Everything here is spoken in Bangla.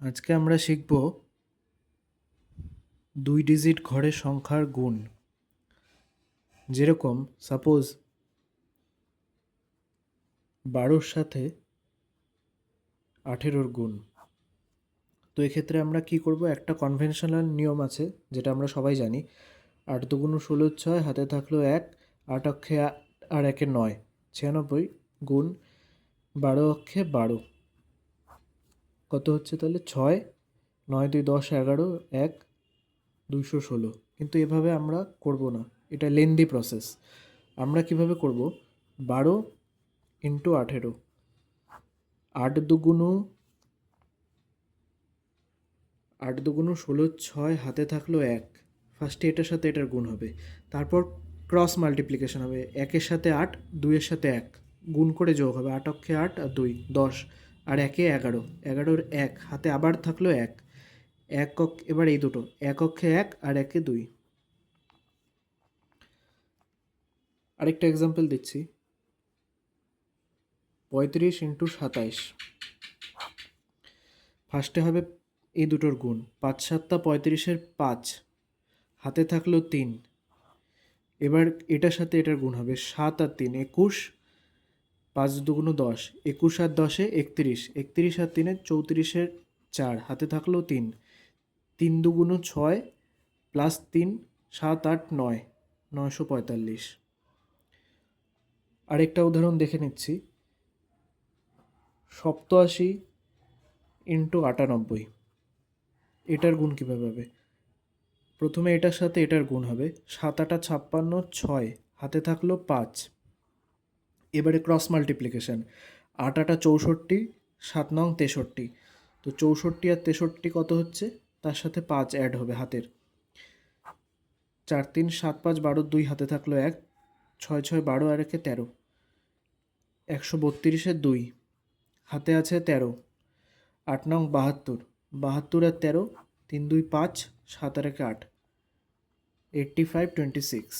আজকে আমরা শিখব 2 ডিজিট ঘরের সংখ্যার গুণ। যেরকম সাপোজ 12-র সাথে 18-র গুণ। তো এক্ষেত্রে আমরা কি করব, একটা কনভেনশনাল নিয়ম আছে যেটা আমরা সবাই জানি। 8 দুগুণ 16 6, হাতে থাকলো 1, 8 অক্ষে আর 1 9, 96 গুণ 12 অক্ষে 12 কত হচ্ছে তাহলে 6, 9 2 10 11, 1 216। কিন্তু এভাবে আমরা করব না, এটা লেন্দি প্রসেস। আমরা কিভাবে করব, 12 ইন্টু 18, 8 দুগুণ 16 6, হাতে থাকলো 1, ফার্স্টে এটার সাথে এটার গুণ হবে, তারপর ক্রস মাল্টিপ্লিকেশন হবে, 1-এর সাথে 8, 2-এর সাথে 1 গুণ করে যোগ হবে, 8 অক্ষে 8 আর 2 10, আর 1-এ 11, 11-র 1, হাতে আবার থাকলো 1, এবার এই দুটো 1 অক্ষে 1 আর 1-এ 2। আরেকটা এক্সাম্পল দিচ্ছি, 35 ইন্টু 27। ফার্স্টে হবে এই দুটোর গুণ, 5 7 35-এর 5, হাতে থাকলো 3, এবার এটার সাথে এটার গুণ হবে, 7 আর 3 21, 5 দুগুণ 10, 21 আর 10-এ 31, 31 আর 3-এ 34-এর 4, হাতে থাকলো 3, 3 দুগুণ 6 প্লাস 3 7 8 9, 945। আরেকটা উদাহরণ দেখে নিচ্ছি, 87 ইন্টু 98। এটার গুণ কীভাবে হবে, প্রথমে এটার সাথে এটার গুণ হবে, 7 8 56 6, হাতে থাকলো 5, এবারে ক্রস মাল্টিপ্লিকেশান, 8 8 64, 7 9 63। তো 64 আর 63 কত হচ্ছে, তার সাথে 5 অ্যাড হবে হাতের, 4 3 7 5 12, 2 হাতে থাকলো 1, 6 6 12 আর 1-এ 13, 132-এর 2, হাতে আছে 13, 8 9 72, 72 আর 13, 3 2 5, 7 আর 1-এ 8, 85 26।